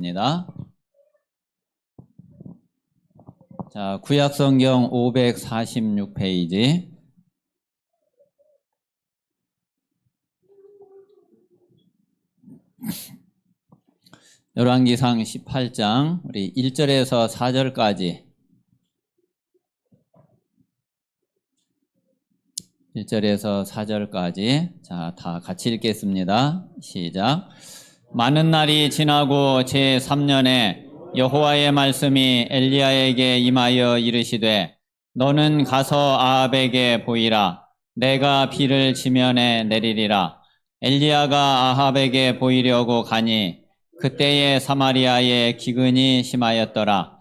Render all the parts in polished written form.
입니다. 자, 구약성경 546페이지. 열왕기상 18장 우리 1절에서 4절까지 1절에서 4절까지 자, 다 같이 읽겠습니다. 시작. 많은 날이 지나고 제3년에 여호와의 말씀이 엘리야에게 임하여 이르시되 너는 가서 아합에게 보이라. 내가 비를 지면에 내리리라. 엘리야가 아합에게 보이려고 가니 그때에 사마리아에 기근이 심하였더라.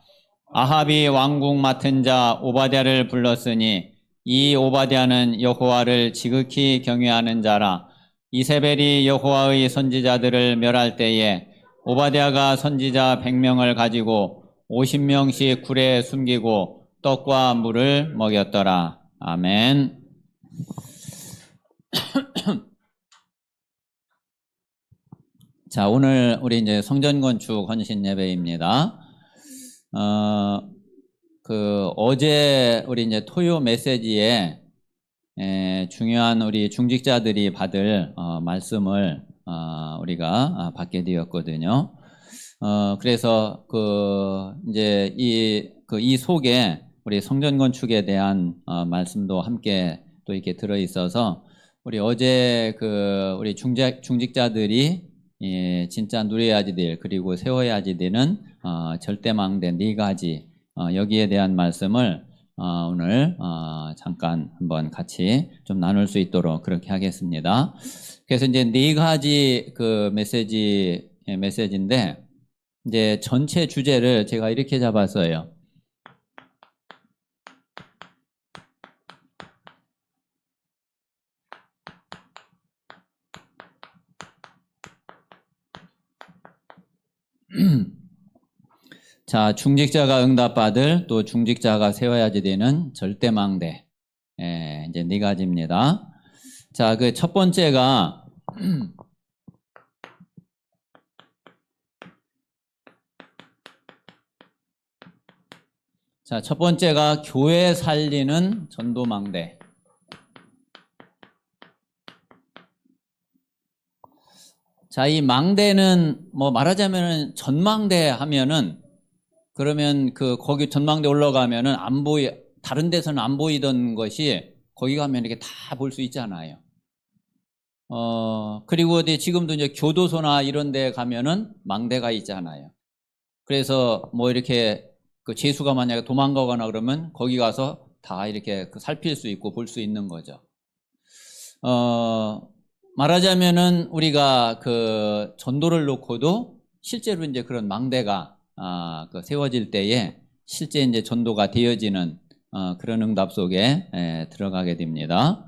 아합이 왕궁 맡은 자 오바댜를 불렀으니 이 오바댜는 여호와를 지극히 경외하는 자라. 이세벨이 여호와의 선지자들을 멸할 때에 오바댜가 선지자 100명을 가지고 50명씩 굴에 숨기고 떡과 물을 먹였더라. 아멘. 자, 오늘 우리 이제 성전 건축 헌신 예배입니다. 어제 우리 이제 토요 메시지에 중요한 우리 중직자들이 받을 말씀을 우리가 받게 되었거든요. 그래서 이제 이 속에 우리 성전 건축에 대한 말씀도 함께 또 이렇게 들어 있어서 우리 어제 우리 중직자들이 진짜 누려야지 될 그리고 세워야지 되는 절대망대 4가지 여기에 대한 말씀을 오늘 잠깐 한번 같이 좀 나눌 수 있도록 그렇게 하겠습니다. 그래서 이제 4가지 메시지인데 이제 전체 주제를 제가 이렇게 잡았어요. 자, 중직자가 응답받을 또 중직자가 세워야지 되는 절대망대 이제 4가지입니다. 자, 그 첫 번째가 자, 첫 번째가 교회 살리는 전도망대. 자, 이 망대는 뭐 말하자면은 전망대 하면은 그러면 거기 전망대 올라가면은 다른 데서는 안 보이던 것이 거기 가면 이렇게 다 볼 수 있잖아요. 그리고 지금도 이제 교도소나 이런 데 가면은 망대가 있잖아요. 그래서 뭐 이렇게 죄수가 만약에 도망가거나 그러면 거기 가서 다 이렇게 살필 수 있고 볼 수 있는 거죠. 말하자면은 우리가 전도를 놓고도 실제로 이제 그런 망대가 세워질 때에 실제 이제 전도가 되어지는 그런 응답 속에 들어가게 됩니다.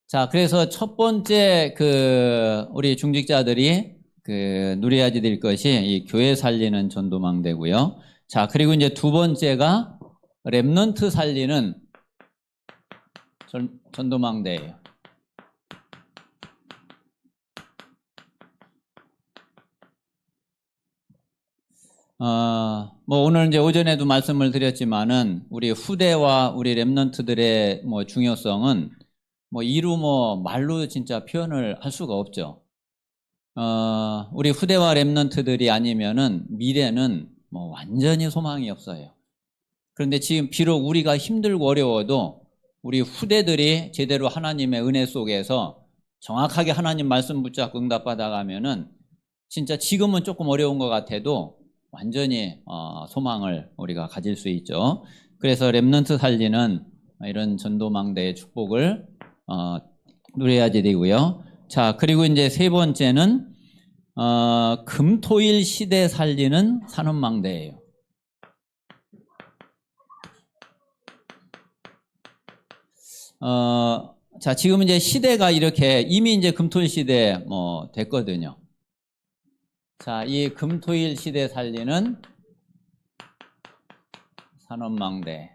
자, 그래서 첫 번째 우리 중직자들이 누려야지 될 것이 이 교회 살리는 전도망대고요. 자, 그리고 이제 두 번째가 렘넌트 살리는 전도망대예요. 뭐 오늘 이제 오전에도 말씀을 드렸지만은 우리 후대와 우리 렘넌트들의 뭐 중요성은 말로 진짜 표현을 할 수가 없죠. 우리 후대와 렘넌트들이 아니면은 미래는 뭐 완전히 소망이 없어요. 그런데 지금 비록 우리가 힘들고 어려워도 우리 후대들이 제대로 하나님의 은혜 속에서 정확하게 하나님 말씀 붙잡고 응답받아가면은 진짜 지금은 조금 어려운 것 같아도 완전히 소망을 우리가 가질 수 있죠. 그래서 렘넌트 살리는 이런 전도망대의 축복을 누려야지 되고요. 자, 그리고 이제 세 번째는 금토일 시대 살리는 산업망대예요. 자, 지금 이제 시대가 이렇게 이미 이제 금토일 시대 됐거든요. 자, 이 금토일 시대 살리는 산업망대.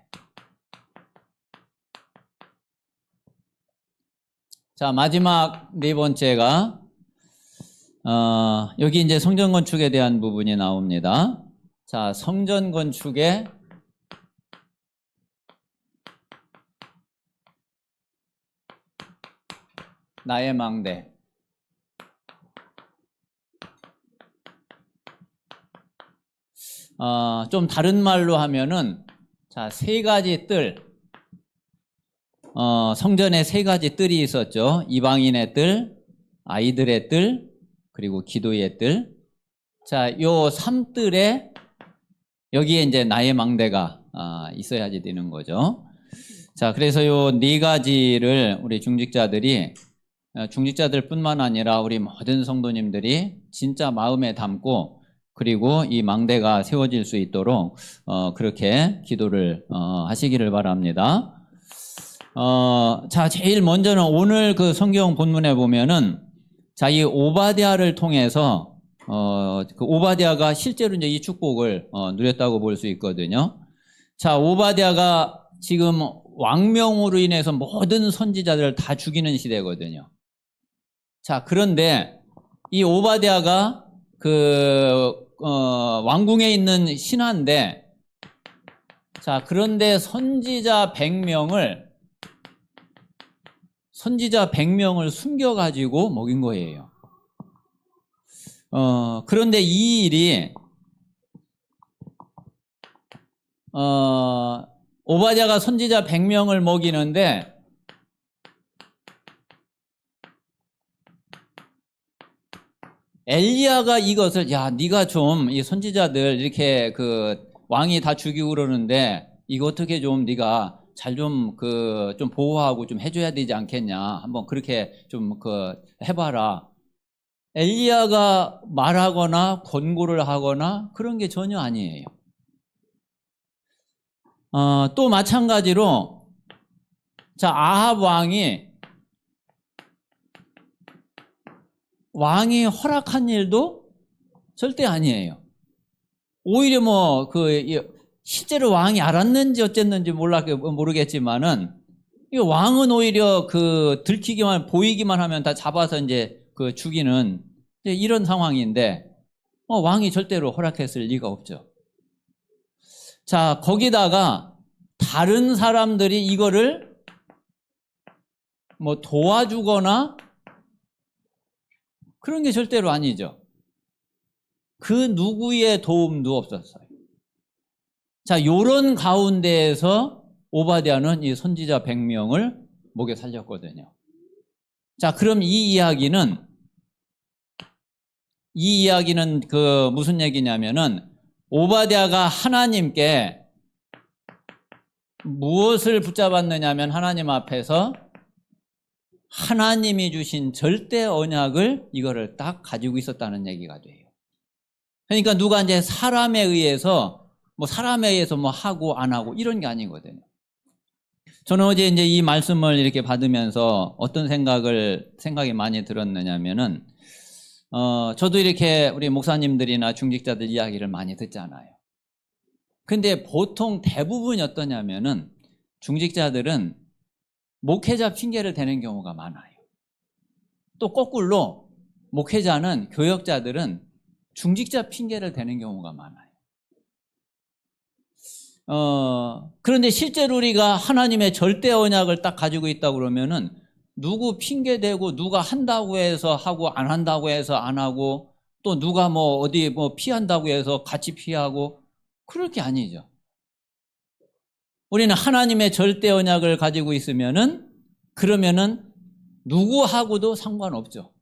자, 마지막 4번째가 여기 이제 성전 건축에 대한 부분이 나옵니다. 자, 성전 건축의 나의 망대. 좀 다른 말로 하면은, 자, 세 가지 뜰. 성전에 세 가지 뜰이 있었죠. 이방인의 뜰, 아이들의 뜰, 그리고 기도의 뜰. 자, 요 3뜰에 여기에 이제 나의 망대가 있어야지 되는 거죠. 자, 그래서 요 네 가지를 우리 중직자들 뿐만 아니라 우리 모든 성도님들이 진짜 마음에 담고, 그리고 이 망대가 세워질 수 있도록 그렇게 기도를 하시기를 바랍니다. 자, 제일 먼저는 오늘 그 성경 본문에 보면은, 자, 이 오바댜를 통해서 그 오바댜가 실제로 이제 이 축복을 누렸다고 볼 수 있거든요. 자, 오바댜가 지금 왕명으로 인해서 모든 선지자들을 다 죽이는 시대거든요. 자, 그런데 이 오바댜가 왕궁에 있는 신하인데, 자, 그런데 선지자 100명을 숨겨가지고 먹인 거예요. 그런데 이 일이, 오바댜가 선지자 100명을 먹이는데, 엘리야가 이것을, 야, 네가 좀 이 선지자들 이렇게 왕이 다 죽이고 그러는데 이거 어떻게 좀 네가 잘 좀 좀 보호하고 좀 해줘야 되지 않겠냐, 한번 그렇게 좀 해봐라. 엘리야가 말하거나 권고를 하거나 그런 게 전혀 아니에요. 또 마찬가지로, 자, 아합 왕이 허락한 일도 절대 아니에요. 오히려 실제로 왕이 알았는지 어쨌는지 모르겠지만은, 이 왕은 오히려 보이기만 하면 다 잡아서 이제 죽이는 이런 상황인데, 왕이 절대로 허락했을 리가 없죠. 자, 거기다가 다른 사람들이 이거를 도와주거나 그런 게 절대로 아니죠. 그 누구의 도움도 없었어요. 자, 요런 가운데에서 오바댜는 이 선지자 100명을 목에 살렸거든요. 자, 그럼 이 이야기는 무슨 얘기냐면은, 오바댜가 하나님께 무엇을 붙잡았느냐면, 하나님 앞에서 하나님이 주신 절대 언약을 이거를 딱 가지고 있었다는 얘기가 돼요. 그러니까 누가 이제 사람에 의해서 하고 안 하고 이런 게 아니거든요. 저는 어제 이제 이 말씀을 이렇게 받으면서 어떤 생각이 많이 들었느냐면은, 저도 이렇게 우리 목사님들이나 중직자들 이야기를 많이 듣잖아요. 근데 보통 대부분이 어떠냐면은, 중직자들은 목회자 핑계를 대는 경우가 많아요. 또 거꾸로 목회자는, 교역자들은 중직자 핑계를 대는 경우가 많아요. 그런데 실제로 우리가 하나님의 절대 언약을 딱 가지고 있다고 그러면은, 누구 핑계대고 누가 한다고 해서 하고 안 한다고 해서 안 하고, 또 누가 어디 피한다고 해서 같이 피하고, 그럴 게 아니죠. 우리는 하나님의 절대 언약을 가지고 있으면은, 그러면은 누구하고도 상관없죠.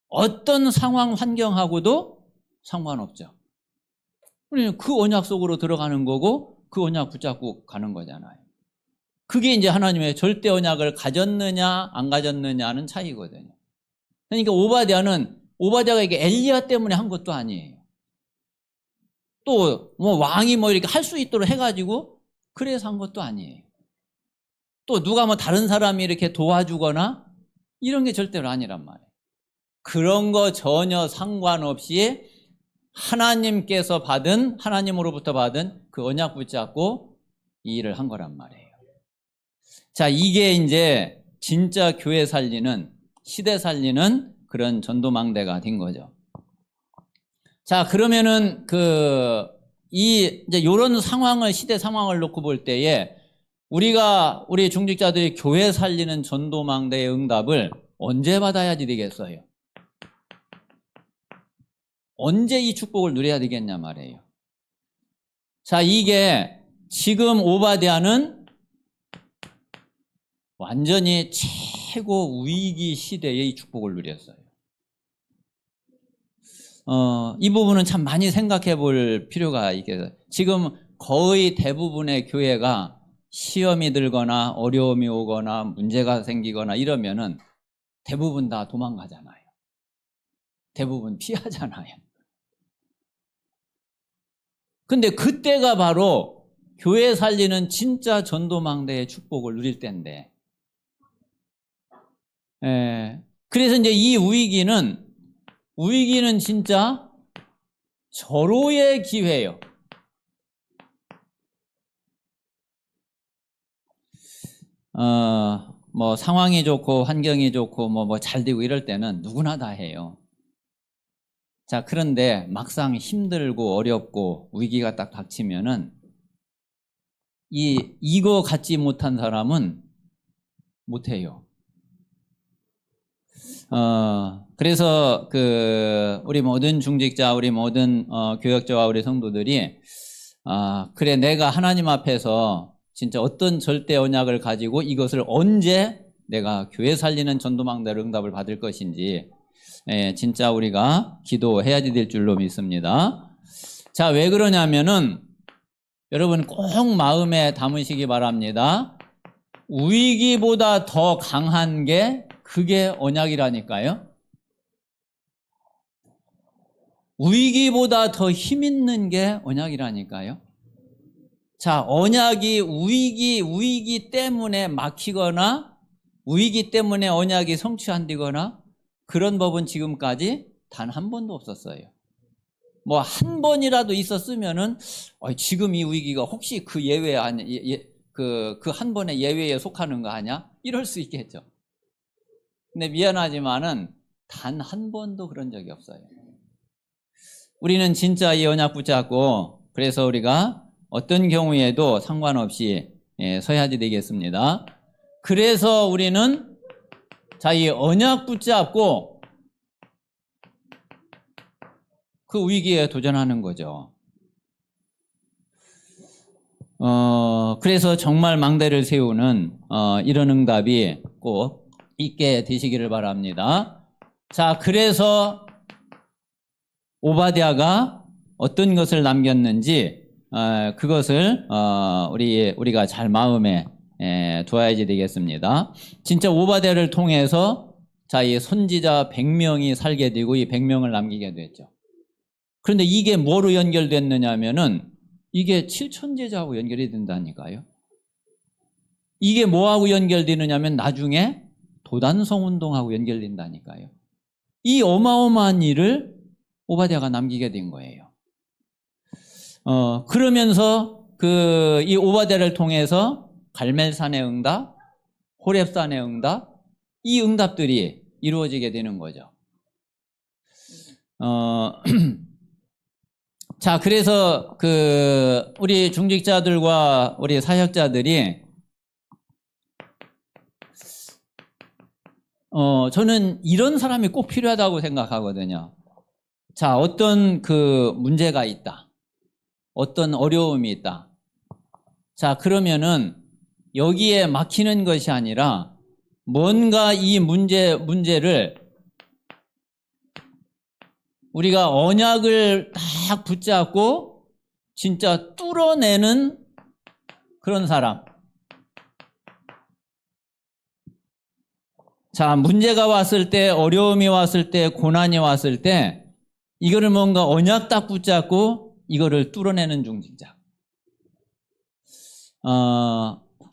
어떤 상황 환경하고도 상관없죠. 우리는 그 언약 속으로 들어가는 거고, 그 언약 붙잡고 가는 거잖아요. 그게 이제 하나님의 절대 언약을 가졌느냐 안 가졌느냐는 차이거든요. 그러니까 오바댜가 이게 엘리야 때문에 한 것도 아니에요. 또 왕이 이렇게 할 수 있도록 해가지고 그래서 한 것도 아니에요. 또 누가 다른 사람이 이렇게 도와주거나 이런 게 절대로 아니란 말이에요. 그런 거 전혀 상관없이 하나님으로부터 받은 그 언약 붙잡고 이 일을 한 거란 말이에요. 자, 이게 이제 진짜 교회 살리는, 시대 살리는 그런 전도망대가 된 거죠. 자, 그러면은 이제 요런 상황을, 시대 상황을 놓고 볼 때에 우리 중직자들이 교회 살리는 전도망대의 응답을 언제 받아야지 되겠어요? 언제 이 축복을 누려야 되겠냐 말이에요. 자, 이게 지금 오바댜는 완전히 최고 위기 시대에 이 축복을 누렸어요. 이 부분은 참 많이 생각해 볼 필요가 있겠어요. 지금 거의 대부분의 교회가 시험이 들거나 어려움이 오거나 문제가 생기거나 이러면은 대부분 다 도망가잖아요. 대부분 피하잖아요. 근데 그때가 바로 교회 살리는 진짜 전도망대의 축복을 누릴 때인데, 그래서 이제 이 위기는 진짜 절호의 기회예요. 뭐 상황이 좋고 환경이 좋고 뭐 잘 되고 이럴 때는 누구나 다 해요. 자, 그런데 막상 힘들고 어렵고 위기가 딱 닥치면은 이거 갖지 못한 사람은 못해요. 그래서 우리 모든 중직자, 우리 모든 교역자와 우리 성도들이 그래, 내가 하나님 앞에서 진짜 어떤 절대 언약을 가지고 이것을 언제 내가 교회 살리는 전도망대로 응답을 받을 것인지 진짜 우리가 기도해야 될 줄로 믿습니다. 자, 왜 그러냐면은 여러분 꼭 마음에 담으시기 바랍니다. 위기보다 더 강한 게 그게 언약이라니까요. 위기보다 더 힘 있는 게 언약이라니까요. 자, 언약이 위기 때문에 막히거나 위기 때문에 언약이 성취 안 되거나 그런 법은 지금까지 단 한 번도 없었어요. 뭐 한 번이라도 있었으면은 지금 이 위기가 혹시 그 예외 아니야? 그 한 번의 예외에 속하는 거 아니야? 이럴 수 있겠죠. 근데 미안하지만은 단 한 번도 그런 적이 없어요. 우리는 진짜 이 언약 붙잡고 그래서 우리가 어떤 경우에도 상관없이 서야지 되겠습니다. 그래서 우리는 자, 이 언약 붙잡고 그 위기에 도전하는 거죠. 그래서 정말 망대를 세우는 이런 응답이 꼭 있게 되시기를 바랍니다. 자, 그래서 오바댜가 어떤 것을 남겼는지 그것을 우리가 잘 마음에 두어야지 되겠습니다. 진짜 오바댜를 통해서 자, 이 선지자 100명이 살게 되고 이 100명을 남기게 됐죠. 그런데 이게 뭐로 연결됐느냐 하면은 이게 칠천제자하고 연결이 된다니까요. 이게 뭐하고 연결되느냐 하면 나중에 도단성 운동하고 연결된다니까요. 이 어마어마한 일을 오바댜가 남기게 된 거예요. 그러면서 이 오바댜를 통해서 갈멜산의 응답, 호렙산의 응답, 이 응답들이 이루어지게 되는 거죠. 자, 그래서 우리 중직자들과 우리 사역자들이 저는 이런 사람이 꼭 필요하다고 생각하거든요. 자, 어떤 문제가 있다. 어떤 어려움이 있다. 자, 그러면은 여기에 막히는 것이 아니라 뭔가 이 문제를 우리가 언약을 딱 붙잡고 진짜 뚫어내는 그런 사람. 자, 문제가 왔을 때, 어려움이 왔을 때, 고난이 왔을 때 이거를 뭔가 언약 딱 붙잡고 이거를 뚫어내는 중직자.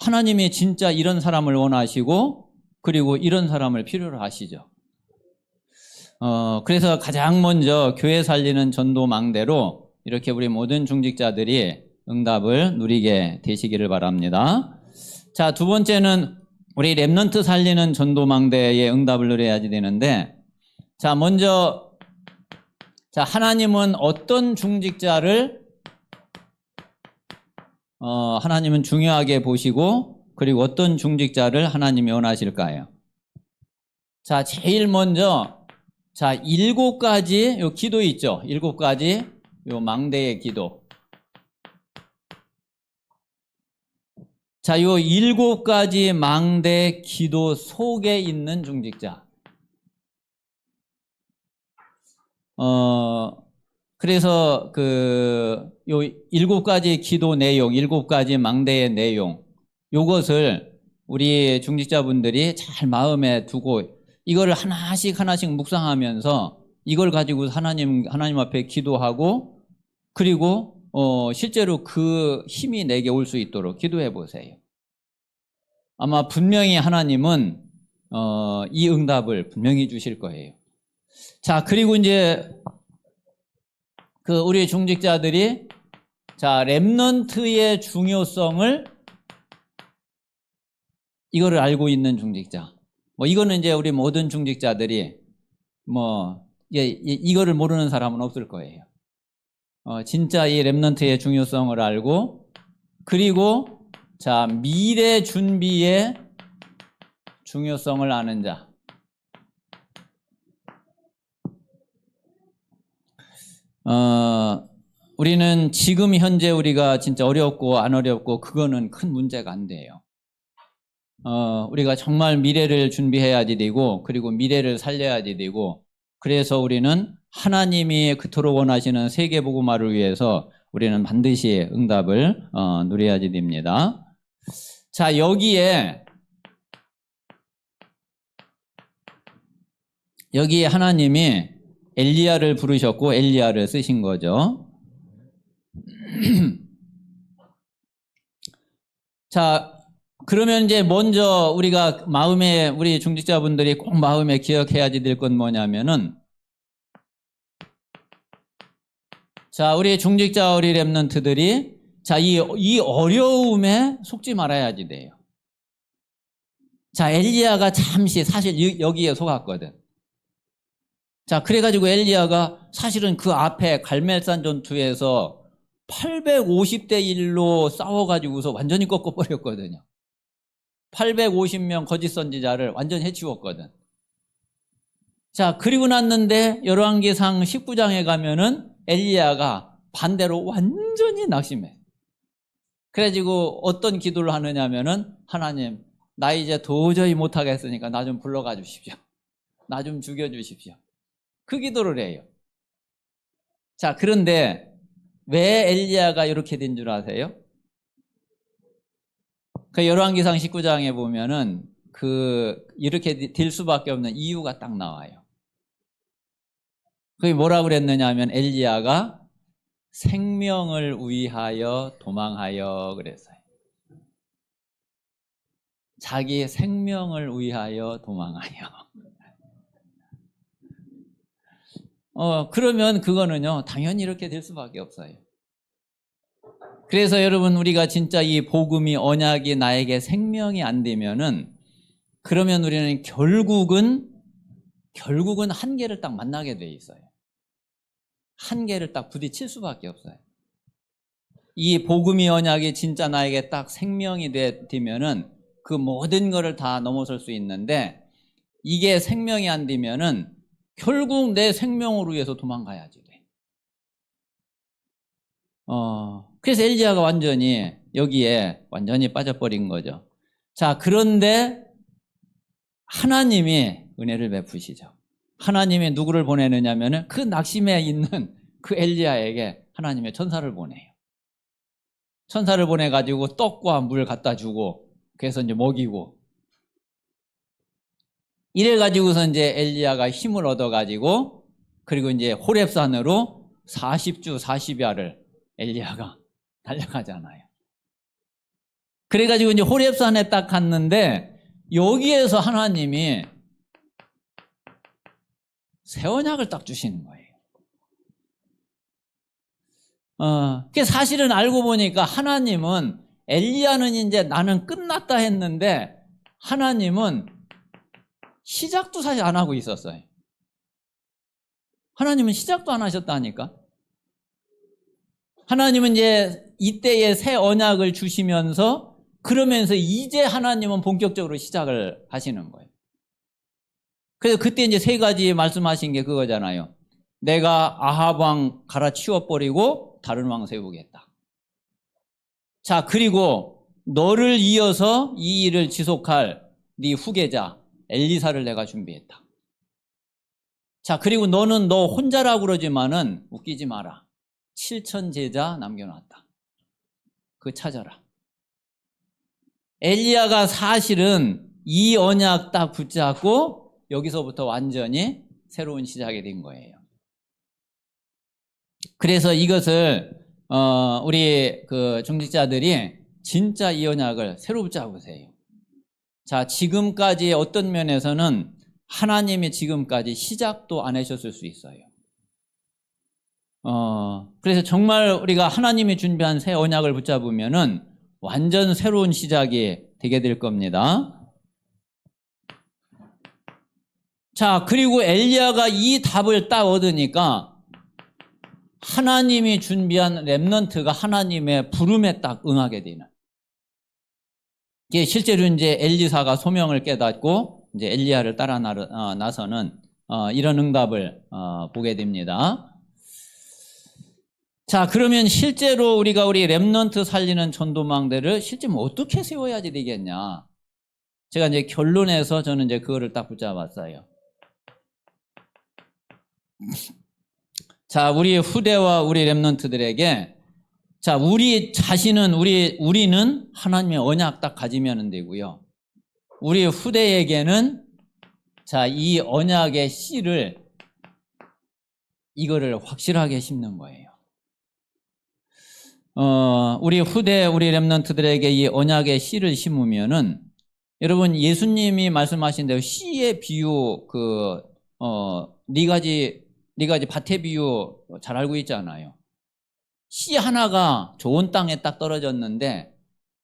하나님이 진짜 이런 사람을 원하시고 그리고 이런 사람을 필요로 하시죠. 그래서 가장 먼저 교회 살리는 전도망대로 이렇게 우리 모든 중직자들이 응답을 누리게 되시기를 바랍니다. 자, 두 번째는 우리 렘넌트 살리는 전도망대의 응답을 누려야지 되는데 자, 먼저, 자, 하나님은 어떤 중직자를, 하나님은 중요하게 보시고, 그리고 어떤 중직자를 하나님이 원하실까요? 자, 제일 먼저, 자, 7가지, 요 기도 있죠? 7가지, 요 망대의 기도. 자, 요 7가지 망대 기도 속에 있는 중직자. 그래서 요 7가지 기도 내용, 7가지 망대의 내용, 요것을 우리 중직자분들이 잘 마음에 두고 이걸 하나씩 묵상하면서 이걸 가지고 하나님 앞에 기도하고 그리고 실제로 그 힘이 내게 올 수 있도록 기도해 보세요. 아마 분명히 하나님은 이 응답을 분명히 주실 거예요. 자, 그리고 이제 우리 중직자들이 자, 렘넌트의 중요성을 이거를 알고 있는 중직자. 이거는 이제 우리 모든 중직자들이 이거를 모르는 사람은 없을 거예요. 진짜 이 렘넌트의 중요성을 알고 그리고 자, 미래 준비의 중요성을 아는 자. 우리는 지금 현재 우리가 진짜 어렵고 안 어렵고 그거는 큰 문제가 안 돼요. 우리가 정말 미래를 준비해야지 되고 그리고 미래를 살려야지 되고 그래서 우리는 하나님이 그토록 원하시는 세계복음화를 위해서 우리는 반드시 응답을 누려야지 됩니다. 자, 여기에 하나님이 엘리야를 부르셨고 엘리야를 쓰신 거죠. 자, 그러면 이제 먼저 우리가 우리 중직자분들이 꼭 마음에 기억해야지 될 건 뭐냐면은 자, 우리 중직자 우리 렘넌트들이 자, 이 어려움에 속지 말아야지 돼요. 자, 엘리야가 잠시 사실 여기에 속았거든. 자, 그래가지고 엘리야가 사실은 그 앞에 갈멜산 전투에서 850대 1로 싸워가지고서 완전히 꺾어버렸거든요. 850명 거짓 선지자를 완전히 해치웠거든. 자, 그리고 났는데 열왕기상 19장에 가면은 엘리야가 반대로 완전히 낙심해. 그래가지고 어떤 기도를 하느냐면은 하나님, 나 이제 도저히 못하겠으니까 나 좀 불러가 주십시오. 나 좀 죽여주십시오. 그 기도를 해요. 자, 그런데 왜 엘리야가 이렇게 된 줄 아세요? 그 열왕기상 19장에 보면은 이렇게 될 수밖에 없는 이유가 딱 나와요. 그게 뭐라고 그랬느냐 하면 엘리야가 생명을 위하여 도망하여 그랬어요. 자기 생명을 위하여 도망하여. 그러면 그거는요, 당연히 이렇게 될 수밖에 없어요. 그래서 여러분, 우리가 진짜 이 복음이 언약이 나에게 생명이 안 되면은, 그러면 우리는 결국은 한계를 딱 만나게 돼 있어요. 한계를 딱 부딪힐 수밖에 없어요. 이 복음이 언약이 진짜 나에게 딱 생명이 되면은 그 모든 거를 다 넘어설 수 있는데, 이게 생명이 안 되면은 결국 내 생명을 위해서 도망가야지 돼. 그래서 엘리야가 완전히 여기에 완전히 빠져버린 거죠. 자, 그런데 하나님이 은혜를 베푸시죠. 하나님이 누구를 보내느냐면은 그 낙심에 있는 그 엘리야에게 하나님의 천사를 보내요. 천사를 보내가지고 떡과 물 갖다 주고 그래서 이제 먹이고 이래가지고서 이제 엘리야가 힘을 얻어가지고 그리고 이제 호렙산으로 40주 40야를 엘리야가 달려가잖아요. 그래가지고 이제 호렙산에 딱 갔는데 여기에서 하나님이 새 언약을 딱 주시는 거예요. 그 사실은 알고 보니까 하나님은 엘리야는 이제 나는 끝났다 했는데 하나님은 시작도 사실 안 하고 있었어요. 하나님은 시작도 안 하셨다니까. 하나님은 이제 이때에 새 언약을 주시면서 그러면서 이제 하나님은 본격적으로 시작을 하시는 거예요. 그래서 그때 이제 세 가지 말씀하신 게 그거잖아요. 내가 아합 왕 갈아치워버리고 다른 왕 세우겠다. 자, 그리고 너를 이어서 이 일을 지속할 네 후계자 엘리사를 내가 준비했다. 자, 그리고 너는 너 혼자라고 그러지만은 웃기지 마라. 7천 제자 남겨놨다. 그거 찾아라. 엘리야가 사실은 이 언약 딱 붙잡고 여기서부터 완전히 새로운 시작이 된 거예요. 그래서 이것을 우리 그 중직자들이 진짜 이 언약을 새로 붙잡으세요. 자, 지금까지 어떤 면에서는 하나님이 지금까지 시작도 안 하셨을 수 있어요. 그래서 정말 우리가 하나님이 준비한 새 언약을 붙잡으면은 완전 새로운 시작이 되게 될 겁니다. 자, 그리고 엘리야가 이 답을 딱 얻으니까 하나님이 준비한 렘넌트가 하나님의 부름에 딱 응하게 되는. 이게 실제로 이제 엘리사가 소명을 깨닫고 이제 엘리야를 따라 나서는 이런 응답을 보게 됩니다. 자, 그러면 실제로 우리가 우리 렘넌트 살리는 전도망대를 실제 뭐 어떻게 세워야지 되겠냐? 제가 이제 결론에서 저는 이제 그거를 딱 붙잡았어요. 자, 우리 후대와 우리 렘넌트들에게 자, 우리 자신은 우리는 하나님의 언약 딱 가지면 되고요. 우리 후대에게는 자, 이 언약의 씨를 이거를 확실하게 심는 거예요. 우리 후대 우리 렘넌트들에게 이 언약의 씨를 심으면은 여러분 예수님이 말씀하신 대로 씨의 비유 네 가지 밭의 비유 잘 알고 있잖아요. 씨 하나가 좋은 땅에 딱 떨어졌는데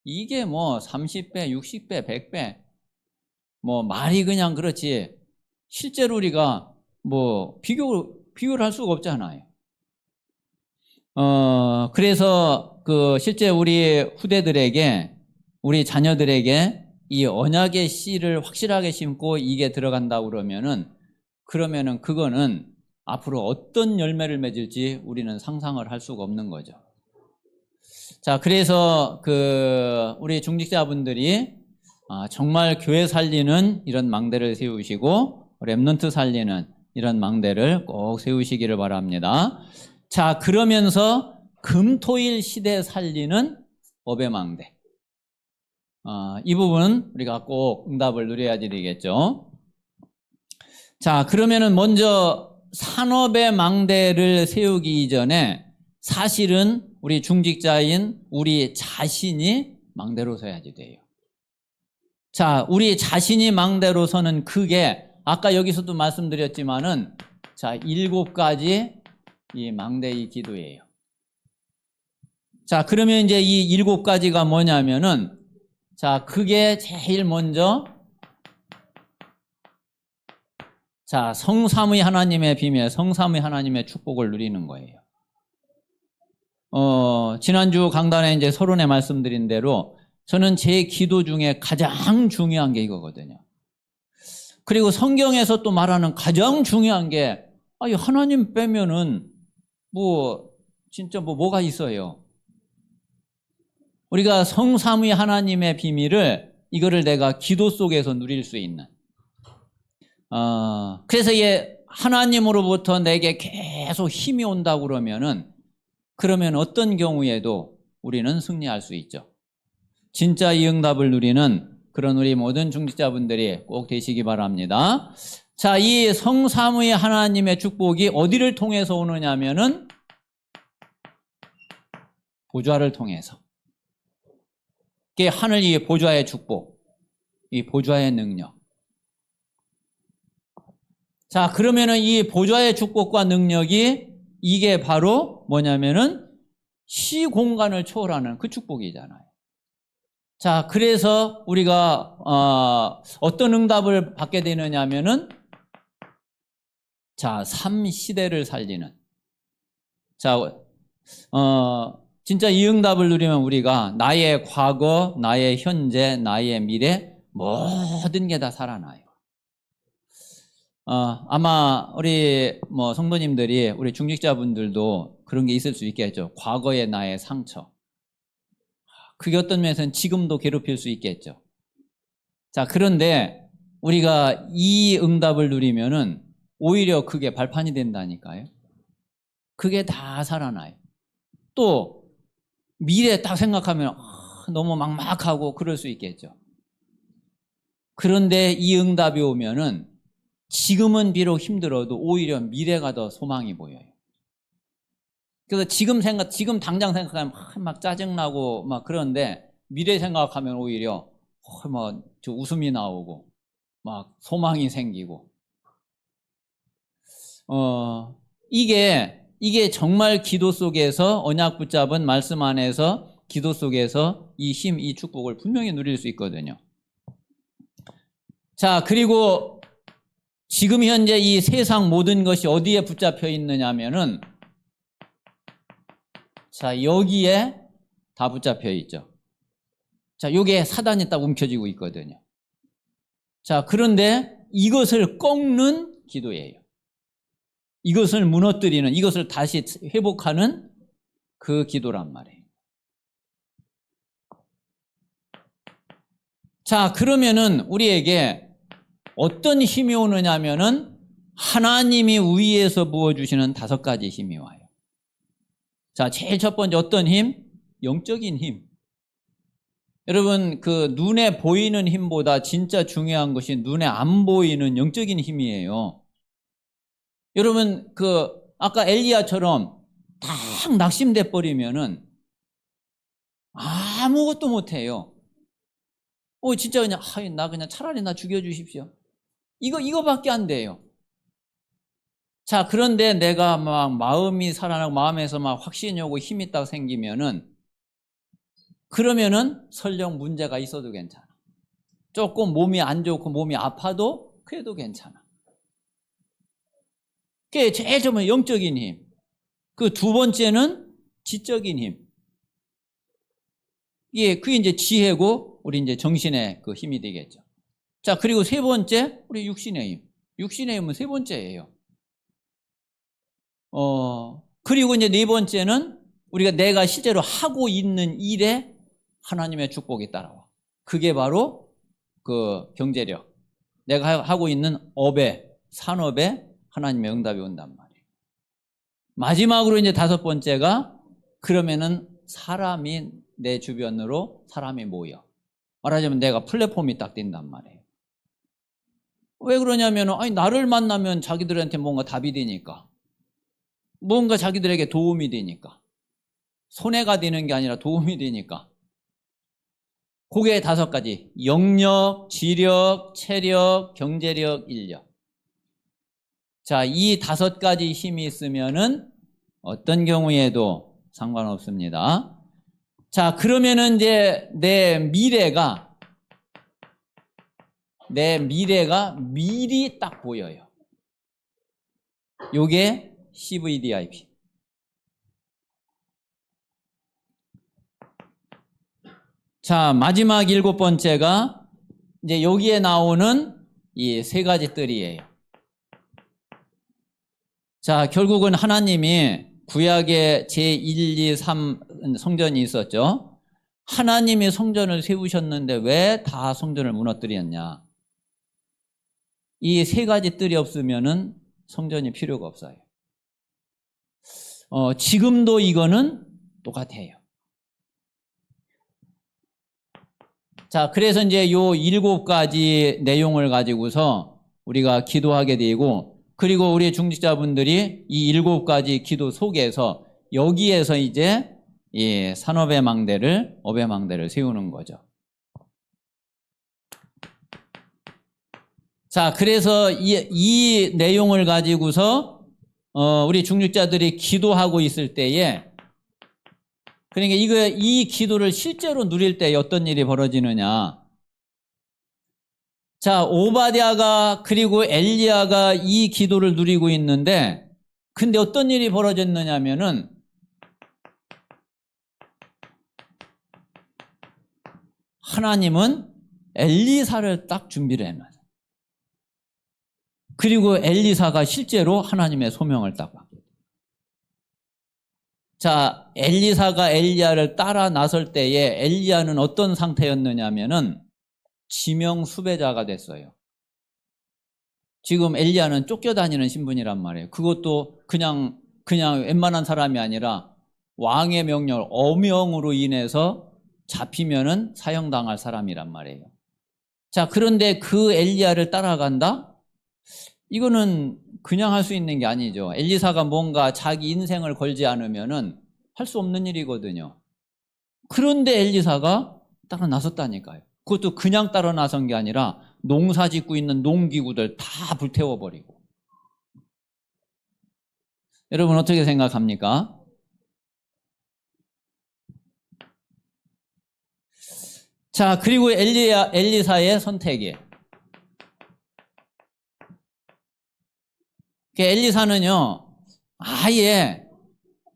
이게 뭐 30배, 60배, 100배 뭐 말이 그냥 그렇지 실제로 우리가 뭐 비교를 할 수가 없잖아요. 그래서 실제 우리 후대들에게 우리 자녀들에게 이 언약의 씨를 확실하게 심고 이게 들어간다고 그러면은 그거는 앞으로 어떤 열매를 맺을지 우리는 상상을 할 수가 없는 거죠. 자, 그래서 우리 중직자분들이 정말 교회 살리는 이런 망대를 세우시고 렘넌트 살리는 이런 망대를 꼭 세우시기를 바랍니다. 자, 그러면서 금토일 시대 살리는 법의 망대. 이 부분 우리가 꼭 응답을 누려야지 되겠죠. 자, 그러면은 먼저 산업의 망대를 세우기 이전에 사실은 우리 중직자인 우리 자신이 망대로 서야지 돼요. 자, 우리 자신이 망대로 서는 그게 아까 여기서도 말씀드렸지만은 자, 7가지 이 망대의 기도예요. 자, 그러면 이제 이 7가지가 뭐냐면은 자, 그게 제일 먼저 자, 성삼위 하나님의 비밀, 성삼위 하나님의 축복을 누리는 거예요. 지난주 강단에 이제 서론에 말씀드린 대로 저는 제 기도 중에 가장 중요한 게 이거거든요. 그리고 성경에서 또 말하는 가장 중요한 게 하나님 빼면은 진짜 뭐가 있어요. 우리가 성삼위 하나님의 비밀을 이거를 내가 기도 속에서 누릴 수 있는 그래서 이게 하나님으로부터 내게 계속 힘이 온다고 그러면 어떤 경우에도 우리는 승리할 수 있죠. 진짜 이 응답을 누리는 그런 우리 모든 중직자분들이 꼭 되시기 바랍니다. 자, 이 성삼위 하나님의 축복이 어디를 통해서 오느냐면은 보좌를 통해서. 이게 하늘 이 보좌의 축복, 이 보좌의 능력. 자, 그러면은 이 보좌의 축복과 능력이 이게 바로 뭐냐면은 시공간을 초월하는 그 축복이잖아요. 자, 그래서 우리가 어떤 응답을 받게 되느냐면은 자, 3시대를 살리는. 자, 진짜 이 응답을 누리면 우리가 나의 과거, 나의 현재, 나의 미래 모든 게 다 살아나요. 아마 우리 성도님들이 우리 중직자분들도 그런 게 있을 수 있겠죠. 과거의 나의 상처. 그게 어떤 면에서는 지금도 괴롭힐 수 있겠죠. 자, 그런데 우리가 이 응답을 누리면은 오히려 그게 발판이 된다니까요. 그게 다 살아나요. 또 미래 딱 생각하면 너무 막막하고 그럴 수 있겠죠. 그런데 이 응답이 오면은 지금은 비록 힘들어도 오히려 미래가 더 소망이 보여요. 그래서 지금 당장 생각하면 막 짜증나고 막 그런데 미래 생각하면 오히려 저 웃음이 나오고 막 소망이 생기고 이게 정말 기도 속에서 언약 붙잡은 말씀 안에서 기도 속에서 이 힘, 이 축복을 분명히 누릴 수 있거든요. 자, 그리고 지금 현재 이 세상 모든 것이 어디에 붙잡혀 있느냐면은 자, 여기에 다 붙잡혀 있죠. 자, 요게 사단이 딱 움켜쥐고 있거든요. 자, 그런데 이것을 꺾는 기도예요. 이것을 무너뜨리는, 이것을 다시 회복하는 그 기도란 말이에요. 자, 그러면은 우리에게 어떤 힘이 오느냐면은 하나님이 위에서 부어주시는 5가지 힘이 와요. 자, 제일 첫 번째 어떤 힘? 영적인 힘. 여러분, 그 눈에 보이는 힘보다 진짜 중요한 것이 눈에 안 보이는 영적인 힘이에요. 여러분, 아까 엘리야처럼 딱 낙심돼 버리면은 아무것도 못해요. 진짜 그냥, 차라리 나 죽여주십시오. 이거밖에 안 돼요. 자, 그런데 내가 막 마음이 살아나고 마음에서 막 확신이 오고 힘이 딱 생기면은 그러면은 설령 문제가 있어도 괜찮아. 조금 몸이 안 좋고 몸이 아파도 그래도 괜찮아. 그게 제일 처음에 영적인 힘. 그 두 번째는 지적인 힘. 그게 이제 지혜고 우리 이제 정신의 그 힘이 되겠죠. 자, 그리고 세 번째, 우리 육신의 힘. 육신의 힘은 세 번째예요. 그리고 이제 네 번째는 내가 실제로 하고 있는 일에 하나님의 축복이 따라와. 그게 바로 그 경제력. 내가 하고 있는 업에, 산업에 하나님의 응답이 온단 말이에요. 마지막으로 이제 5번째가 그러면은 사람이 내 주변으로 사람이 모여. 말하자면 내가 플랫폼이 딱 된단 말이에요. 왜 그러냐면 나를 만나면 자기들한테 뭔가 답이 되니까. 뭔가 자기들에게 도움이 되니까. 손해가 되는 게 아니라 도움이 되니까. 그게 5가지. 영력, 지력, 체력, 경제력, 인력. 자, 이 5가지 힘이 있으면은 어떤 경우에도 상관없습니다. 자, 그러면은 이제 내 미래가 미리 딱 보여요. 요게 CVDIP. 자, 마지막 7번째가 이제 여기에 나오는 이 3가지 뜰이에요. 자, 결국은 하나님이 구약에 제1, 2, 3 성전이 있었죠. 하나님이 성전을 세우셨는데 왜 다 성전을 무너뜨렸냐? 이 3가지 뜰이 없으면은 성전이 필요가 없어요. 지금도 이거는 똑같아요. 자, 그래서 이제 요 7가지 내용을 가지고서 우리가 기도하게 되고, 그리고 우리 중직자분들이 이 7가지 기도 속에서 여기에서 이제 이 산업의 망대를, 업의 망대를 세우는 거죠. 자, 그래서 이 내용을 가지고서 우리 중직자들이 기도하고 있을 때에, 그러니까 이 기도를 실제로 누릴 때 어떤 일이 벌어지느냐. 자, 오바댜가 그리고 엘리야가 이 기도를 누리고 있는데, 근데 어떤 일이 벌어졌느냐면은 하나님은 엘리사를 딱 준비를 해놔요. 그리고 엘리사가 실제로 하나님의 소명을 딱 받게 돼요. 자, 엘리사가 엘리야를 따라 나설 때에 엘리야는 어떤 상태였느냐면은 지명 수배자가 됐어요. 지금 엘리야는 쫓겨다니는 신분이란 말이에요. 그것도 그냥 웬만한 사람이 아니라 왕의 명령, 어명으로 인해서 잡히면은 사형당할 사람이란 말이에요. 자, 그런데 그 엘리야를 따라간다? 이거는 그냥 할 수 있는 게 아니죠. 엘리사가 뭔가 자기 인생을 걸지 않으면은 할 수 없는 일이거든요. 그런데 엘리사가 따라 나섰다니까요. 그것도 그냥 따라 나선 게 아니라 농사 짓고 있는 농기구들 다 불태워버리고. 여러분 어떻게 생각합니까? 자, 그리고 엘리사의 선택이에요. 엘리사는요, 아예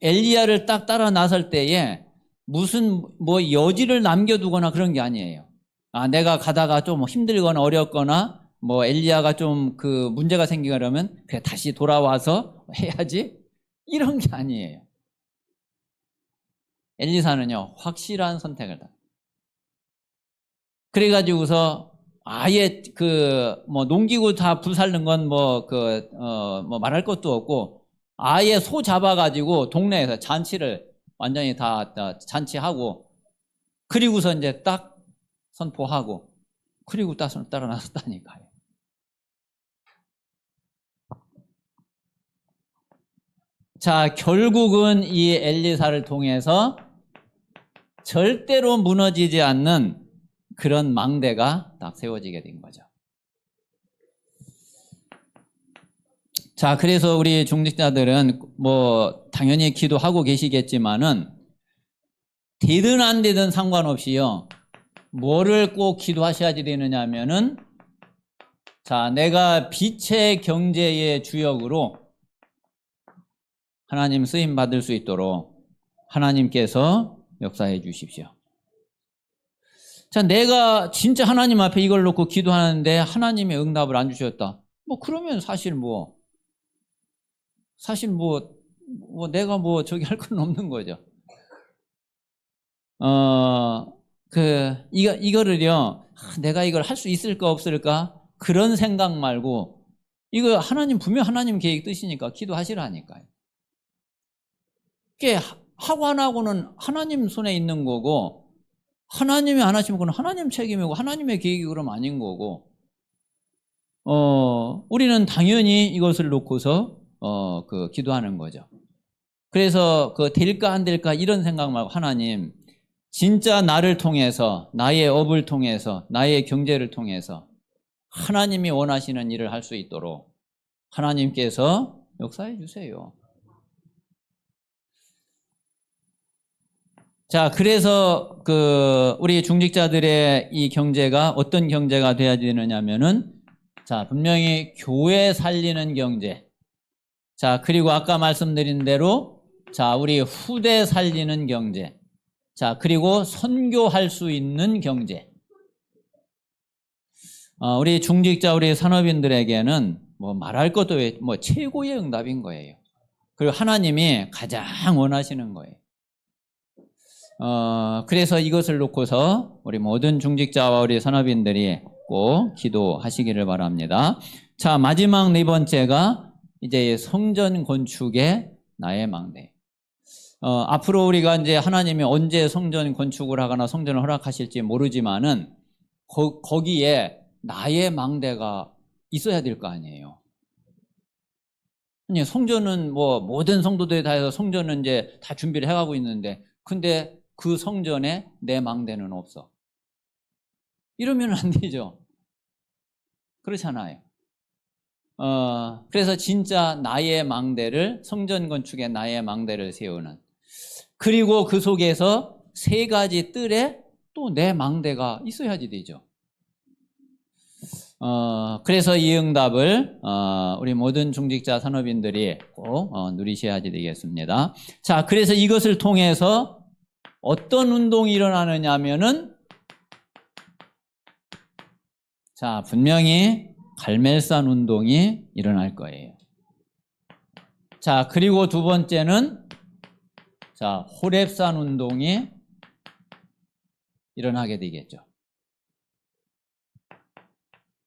엘리야를 딱 따라 나설 때에 무슨 뭐 여지를 남겨두거나 그런 게 아니에요. 아, 내가 가다가 좀 힘들거나 어렵거나 뭐 엘리야가 좀 그 문제가 생기거나 그러면 그래 다시 돌아와서 해야지 이런 게 아니에요. 엘리사는요, 확실한 선택을 다. 그래가지고서 아예 그 뭐 농기구 다 불살른 건 뭐 뭐 말할 것도 없고 아예 소 잡아가지고 동네에서 잔치를 완전히 다 잔치하고 그리고서 이제 딱 선포하고 그리고 따라 나섰다니까요. 자, 결국은 이 엘리사를 통해서 절대로 무너지지 않는 그런 망대가 딱 세워지게 된 거죠. 자, 그래서 우리 중직자들은 뭐 당연히 기도하고 계시겠지만은 되든 안 되든 상관없이요. 뭐를 꼭 기도하셔야 되느냐 하면은 자, 내가 빛의 경제의 주역으로 하나님 쓰임 받을 수 있도록 하나님께서 역사해 주십시오. 자, 내가 진짜 하나님 앞에 이걸 놓고 기도하는데 하나님의 응답을 안 주셨다. 뭐 그러면 사실 내가 뭐 저기 할 건 없는 거죠. 이거를요, 내가 이걸 할 수 있을까 없을까? 그런 생각 말고, 이거 분명 하나님 계획 뜻이니까 기도하시라니까요. 그게 하고 안 하고는 하나님 손에 있는 거고, 하나님이 안 하시면 그건 하나님 책임이고, 하나님의 계획이 그럼 아닌 거고, 우리는 당연히 이것을 놓고서, 기도하는 거죠. 그래서 될까 안 될까 이런 생각 말고 하나님, 진짜 나를 통해서, 나의 업을 통해서, 나의 경제를 통해서 하나님이 원하시는 일을 할 수 있도록 하나님께서 역사해 주세요. 자, 그래서 우리 중직자들의 이 경제가 어떤 경제가 돼야 되느냐면은 자, 분명히 교회 살리는 경제. 자, 그리고 아까 말씀드린 대로 자, 우리 후대 살리는 경제. 자, 그리고 선교할 수 있는 경제. 우리 중직자, 우리 산업인들에게는 뭐 말할 것도 뭐 최고의 응답인 거예요. 그리고 하나님이 가장 원하시는 거예요. 그래서 이것을 놓고서 우리 모든 중직자와 우리 산업인들이 꼭 기도하시기를 바랍니다. 자, 마지막 네 번째가 이제 성전 건축의 나의 망대. 앞으로 우리가 이제 하나님이 언제 성전 건축을 하거나 성전을 허락하실지 모르지만은 거기에 나의 망대가 있어야 될 거 아니에요. 아니, 성전은 뭐 모든 성도들이 다 해서 성전은 이제 다 준비를 해가고 있는데 근데 그 성전에 내 망대는 없어. 이러면 안 되죠. 그렇잖아요. 그래서 진짜 나의 망대를 성전 건축에 나의 망대를 세우는 그리고 그 속에서 세 가지 뜰에 또 내 망대가 있어야지 되죠. 그래서 이 응답을 우리 모든 중직자 산업인들이 꼭 누리셔야 되겠습니다. 자, 그래서 이것을 통해서 어떤 운동이 일어나느냐 하면은, 자, 분명히 갈멜산 운동이 일어날 거예요. 자, 그리고 두 번째는, 자, 호렙산 운동이 일어나게 되겠죠.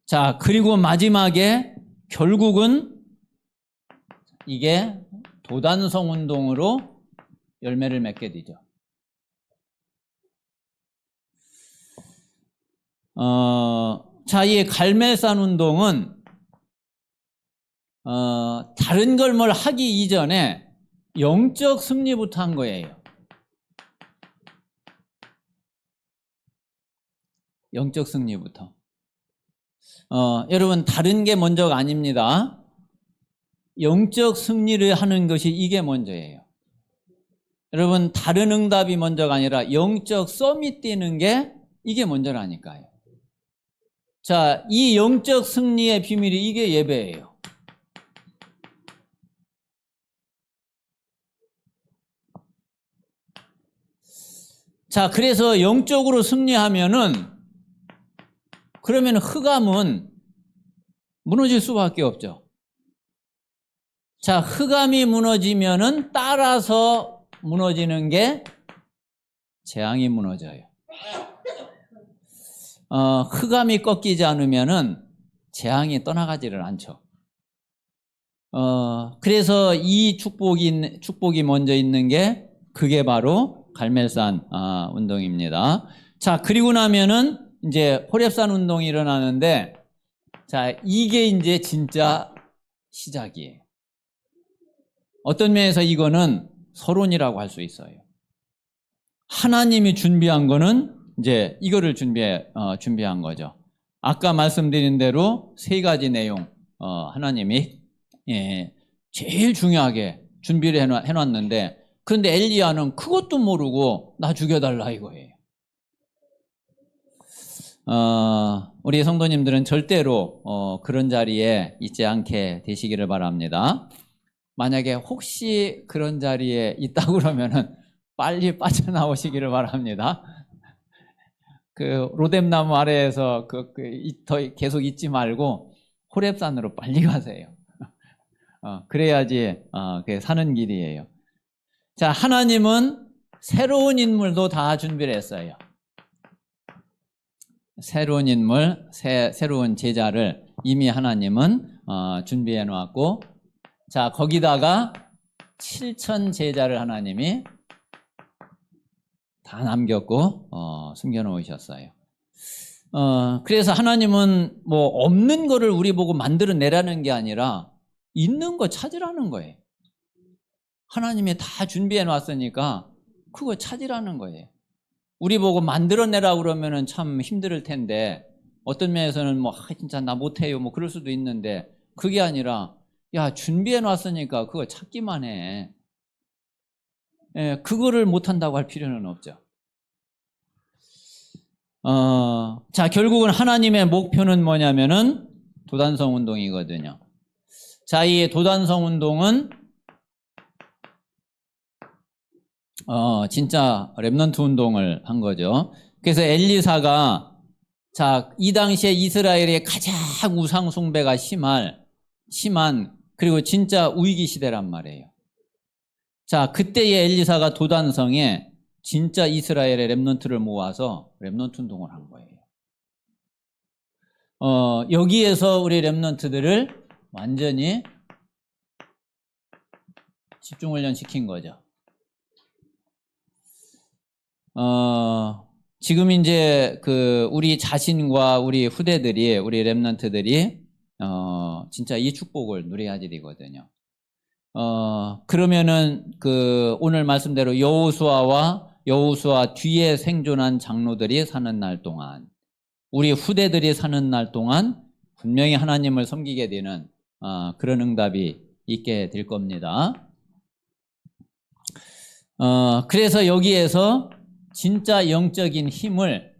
자, 그리고 마지막에 결국은 이게 도단성 운동으로 열매를 맺게 되죠. 자, 이 갈멜산 운동은 다른 걸 뭘 하기 이전에 영적 승리부터 한 거예요. 영적 승리부터. 여러분, 다른 게 먼저가 아닙니다. 영적 승리를 하는 것이 이게 먼저예요. 여러분, 다른 응답이 먼저가 아니라 영적 썸이 뛰는 게 이게 먼저라니까요. 자, 이 영적 승리의 비밀이 이게 예배예요. 자, 그래서 영적으로 승리하면은, 그러면 흑암은 무너질 수밖에 없죠. 자, 흑암이 무너지면은 따라서 무너지는 게 재앙이 무너져요. 흑암이 꺾이지 않으면은 재앙이 떠나가지를 않죠. 그래서 이 축복이 먼저 있는 게 그게 바로 갈멜산 운동입니다. 자, 그리고 나면은 이제 호렙산 운동이 일어나는데, 자, 이게 이제 진짜 시작이에요. 어떤 면에서 이거는 서론이라고 할 수 있어요. 하나님이 준비한 거는 이제 이거를 준비한 거죠. 아까 말씀드린 대로 세 가지 내용, 하나님이 제일 중요하게 준비를 해놨는데, 그런데 엘리야는 그것도 모르고 나 죽여달라 이거예요. 우리 성도님들은 절대로 그런 자리에 있지 않게 되시기를 바랍니다. 만약에 혹시 그런 자리에 있다고 그러면은 빨리 빠져나오시기를 바랍니다. 그 로뎀나무 아래에서 더 계속 있지 말고 호렙산으로 빨리 가세요. 그래야지 그게 사는 길이에요. 자, 하나님은 새로운 인물도 다 준비를 했어요. 새로운 인물, 새로운 제자를 이미 하나님은 준비해 놓았고, 자, 거기다가 7천 제자를 하나님이 다 남겼고 숨겨 놓으셨어요. 그래서 하나님은 뭐 없는 거를 우리 보고 만들어내라는 게 아니라 있는 거 찾으라는 거예요. 하나님이 다 준비해 놨으니까 그거 찾으라는 거예요. 우리 보고 만들어내라고 그러면은 참 힘들 텐데, 어떤 면에서는 뭐 진짜 나 못해요 뭐 그럴 수도 있는데, 그게 아니라 야, 준비해 놨으니까 그거 찾기만 해. 그거를 못한다고 할 필요는 없죠. 자, 결국은 하나님의 목표는 뭐냐면은 도단성 운동이거든요. 자, 이 도단성 운동은 진짜 렘넌트 운동을 한 거죠. 그래서 엘리사가, 자, 이 당시에 이스라엘의 가장 우상 숭배가 심한 그리고 진짜 위기 시대란 말이에요. 자, 그때의 엘리사가 도단성에 진짜 이스라엘의 렘넌트를 모아서 렘넌트 운동을 한 거예요. 여기에서 우리 렘넌트들을 완전히 집중훈련 시킨 거죠. 지금 이제 우리 자신과 우리 후대들이, 우리 렘넌트들이 진짜 이 축복을 누려야 되거든요. 그러면은 오늘 말씀대로 여호수아 뒤에 생존한 장로들이 사는 날 동안, 우리 후대들이 사는 날 동안 분명히 하나님을 섬기게 되는 그런 응답이 있게 될 겁니다. 그래서 여기에서 진짜 영적인 힘을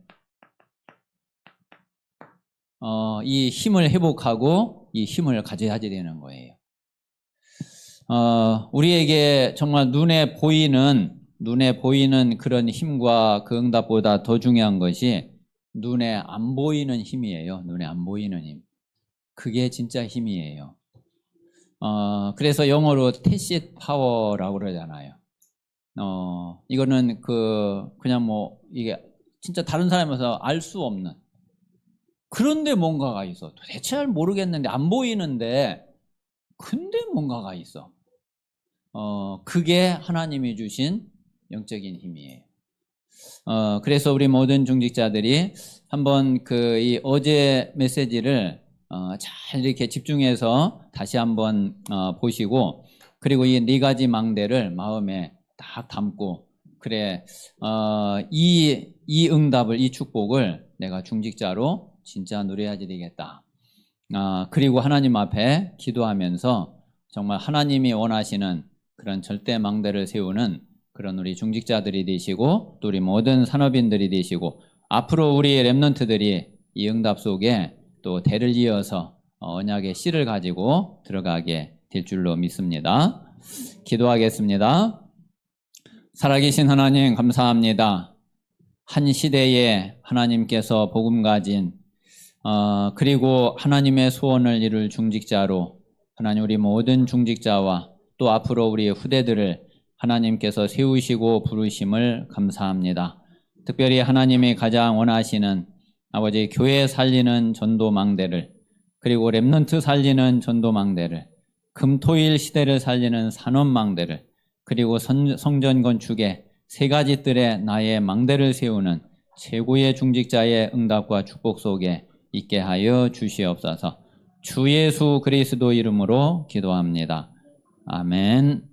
이 힘을 회복하고 이 힘을 가져야 되는 거예요. 우리에게 정말 눈에 보이는 그런 힘과 그 응답보다 더 중요한 것이 눈에 안 보이는 힘이에요. 눈에 안 보이는 힘. 그게 진짜 힘이에요. 그래서 영어로 tacit power라고 그러잖아요. 이거는 그냥 뭐 이게 진짜 다른 사람에서 알 수 없는, 그런데 뭔가가 있어. 도대체 잘 모르겠는데, 안 보이는데 근데 뭔가가 있어. 그게 하나님이 주신 영적인 힘이에요. 그래서 우리 모든 중직자들이 한번 이 어제 메시지를 잘 이렇게 집중해서 다시 한번 보시고, 그리고 이 네 가지 망대를 마음에 딱 담고, 그래, 이 응답을, 이 축복을 내가 중직자로 진짜 누려야 되겠다. 그리고 하나님 앞에 기도하면서 정말 하나님이 원하시는 그런 절대 망대를 세우는 그런 우리 중직자들이 되시고, 또 우리 모든 산업인들이 되시고, 앞으로 우리 렘넌트들이 이 응답 속에 또 대를 이어서 언약의 씨를 가지고 들어가게 될 줄로 믿습니다. 기도하겠습니다. 살아계신 하나님, 감사합니다. 한 시대에 하나님께서 복음 가진 그리고 하나님의 소원을 이룰 중직자로, 하나님 우리 모든 중직자와 또 앞으로 우리 후대들을 하나님께서 세우시고 부르심을 감사합니다. 특별히 하나님이 가장 원하시는 아버지 교회 살리는 전도망대를, 그리고 렘넌트 살리는 전도망대를, 금토일 시대를 살리는 산업망대를, 그리고 성전 건축의 세 가지 뜰에 나의 망대를 세우는 최고의 중직자의 응답과 축복 속에 있게 하여 주시옵소서. 주 예수 그리스도 이름으로 기도합니다. 아멘.